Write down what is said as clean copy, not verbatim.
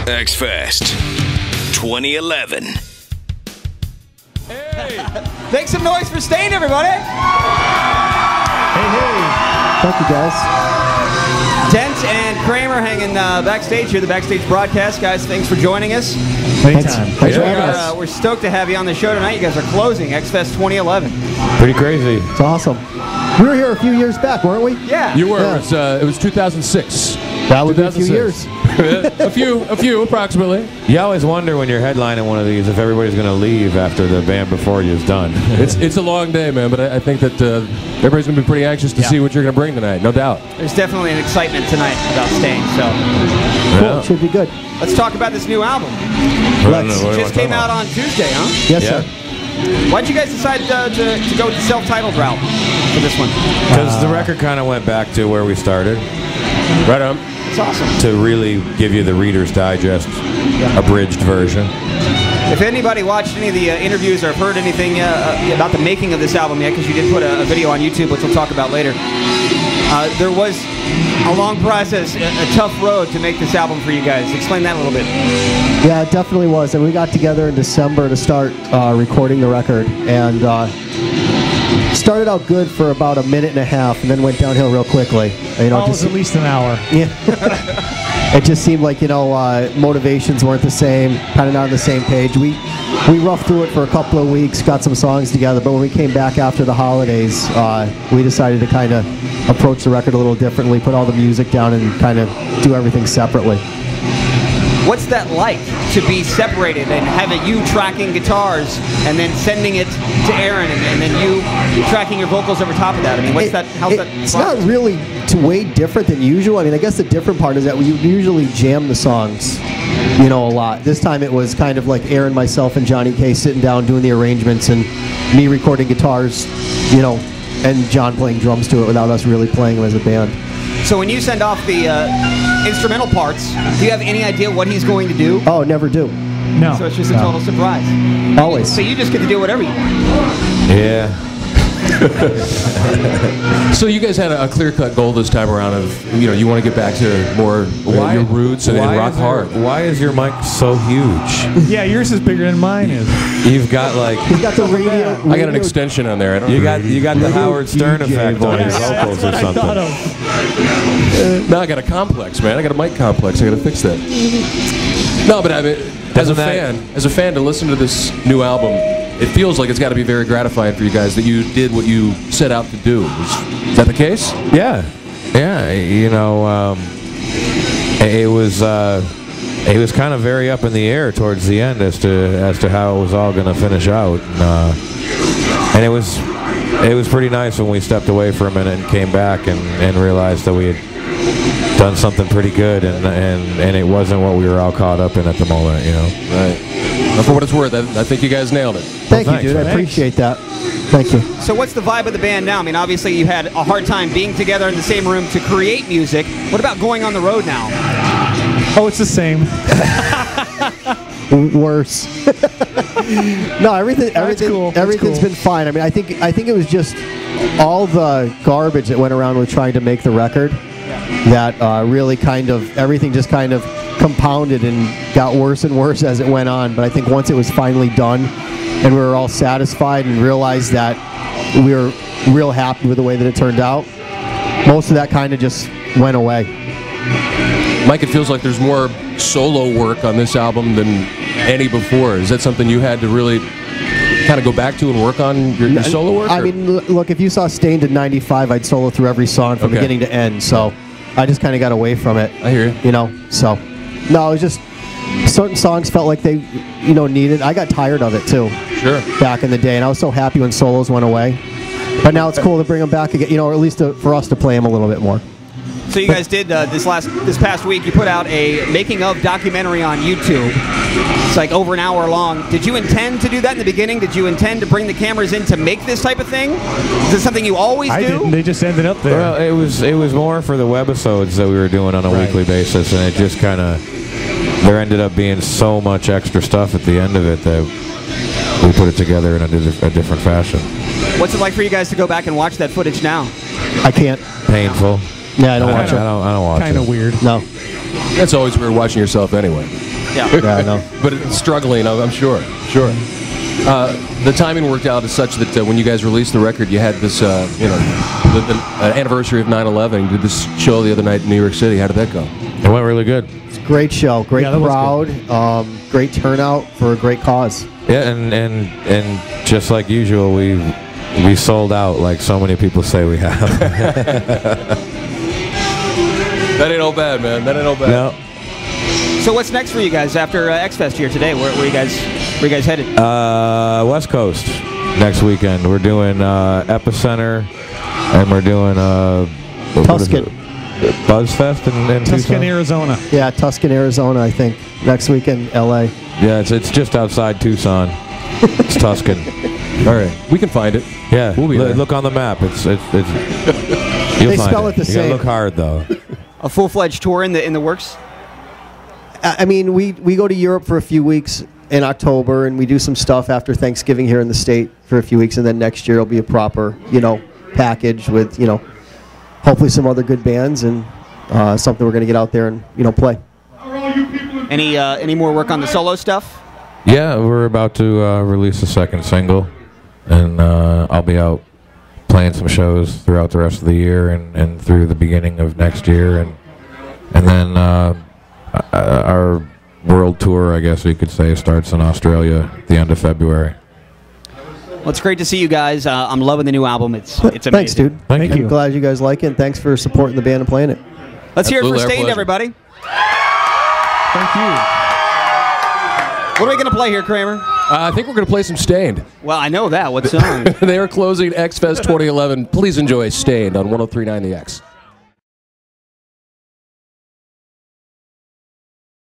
X-Fest 2011. Hey! Make some noise for Staind, everybody! Hey, hey! Thank you, guys. Dent and Kramer hanging backstage here, the backstage broadcast. Guys, thanks for joining us. Anytime. Thanks for having us. We're stoked to have you on the show tonight. You guys are closing X-Fest 2011. Pretty crazy. It's awesome. We were here a few years back, weren't we? Yeah. You were. Yeah. It was 2006. That would be a few years. a few, approximately. You always wonder when you're headlining one of these if everybody's going to leave after the band before you is done. It's a long day, man, but I think that everybody's going to be pretty anxious to see what you're going to bring tonight, no doubt. There's definitely an excitement tonight about Staind, so Cool. Should be good. let's talk about this new album. It just came out on Tuesday, huh? Yes, Yeah. sir. Why'd you guys decide to go with the self-titled route for this one? Because the record kind of went back to where we started. Right on. It's awesome. To really give you the Reader's Digest abridged version. If anybody watched any of the interviews or have heard anything about the making of this album yet, because you did put a video on YouTube, which we'll talk about later, there was a long process, a tough road to make this album for you guys. Explain that a little bit. Yeah, it definitely was. And we got together in December to start recording the record. And started out good for about a minute and a half and then went downhill real quickly. You know, Always at least an hour. Yeah. It just seemed like, motivations weren't the same, kind of not on the same page. We roughed through it for a couple of weeks, got some songs together, but when we came back after the holidays, we decided to kind of approach the record a little differently, put all the music down and kind of do everything separately. What's that like to be separated and having you tracking guitars and then sending it to Aaron and then you tracking your vocals over top of that? I mean, how's that? It's not really way different than usual. I mean, I guess the different part is that we usually jam the songs, a lot. This time it was kind of like Aaron, myself, and Johnny K sitting down doing the arrangements and me recording guitars, and John playing drums to it without us really playing them as a band. So when you send off the instrumental parts, do you have any idea what he's going to do? Oh, never do. No. So it's just a total surprise. Always. So you just get to do whatever you want. Yeah. So you guys had a clear-cut goal this time around of, you want to get back to more your roots and rock hard. Why is your mic so huge? Yeah, yours is bigger than mine is. You've got like... He's got the radio. I got an extension on there. I don't You got the Howard Stern effect on your vocals or something. No, I got a complex, man. I got a mic complex. I got to fix that. No, but I mean, as a fan, to listen to this new album, it feels like it's got to be very gratifying for you guys that you did what you set out to do. Is that the case? Yeah. It was kind of very up in the air towards the end as to how it was all going to finish out, and it was pretty nice when we stepped away for a minute and came back and realized that we had done something pretty good, and it wasn't what we were all caught up in at the moment, Right. Well, for what it's worth, I think you guys nailed it. Thank you, dude. I appreciate that. Thank you. So what's the vibe of the band now? I mean, obviously you had a hard time being together in the same room to create music. What about going on the road now? Oh, it's the same. Worse. No, everything's cool. been fine. I mean, I think it was just all the garbage that went around with trying to make the record that really everything just kind of compounded and got worse and worse as it went on. But I think once it was finally done and we were all satisfied and realized that we were real happy with the way that it turned out, most of that kind of just went away. Mike, it feels like there's more solo work on this album than any before. Is that something you had to really kind of go back to and work on your solo work? I mean, look, if you saw Staind in '95, I'd solo through every song from beginning to end. So I just kind of got away from it. I hear you. So no, it was just certain songs felt like they, needed. I got tired of it too. Sure. Back in the day, and I was so happy when solos went away. But now it's cool to bring them back again. Or at least for us to play them a little bit more. So you guys did this past week. You put out a making of documentary on YouTube. It's like over an hour long. Did you intend to do that in the beginning? Did you intend to bring the cameras in to make this type of thing? Is this something you always do? I didn't. They just ended up there. Well, it was more for the webisodes that we were doing on a weekly basis, and it just kind of there ended up being so much extra stuff at the end of it that we put it together in a different fashion. What's it like for you guys to go back and watch that footage now? I can't. Painful. Yeah, I don't watch it. I don't watch Kind it. of weird. No. That's always weird watching yourself anyway. Yeah. Yeah, I know. But it's struggling, I'm sure. Sure. The timing worked out as such that when you guys released the record, you had this, the anniversary of 9/11. You did this show the other night in New York City. How did that go? It went really good. Great show, great Yeah, that was crowd, great turnout for a great cause. Yeah, and just like usual, we sold out like so many people say we have. That ain't all bad, man. That ain't all bad. No. So what's next for you guys after X Fest here today? Where you guys headed? West Coast next weekend. We're doing Epicenter, and we're doing what is Tuscan. it? Buzzfest in Tuscan, Tucson? Arizona. Yeah, Tuscan, Arizona, I think. Next weekend, L.A. Yeah, it's just outside Tucson. It's Tuscan. All right. We can find it. Yeah, We'll be there. look on the map. It's you'll They find spell it the You same. gotta look hard though. A full-fledged tour in the works? I mean, we go to Europe for a few weeks in October, and we do some stuff after Thanksgiving here in the state for a few weeks, and then next year it'll be a proper, package with, hopefully some other good bands and something we're going to get out there and, play. Any more work on the solo stuff? Yeah, we're about to release a second single, and I'll be out playing some shows throughout the rest of the year and through the beginning of next year, and then our world tour, I guess we could say, starts in Australia at the end of February. Well, it's great to see you guys. I'm loving the new album. It's amazing. Thanks, dude. Thank I'm you. glad you guys like it, and thanks for supporting the band and playing it. Let's hear it for Absolutely, our Stained, pleasure. everybody. Thank you. What are we going to play here, Kramer? I think we're going to play some Stained. Well, I know that. What song? They are closing X Fest 2011. Please enjoy Stained on 103.9 The X.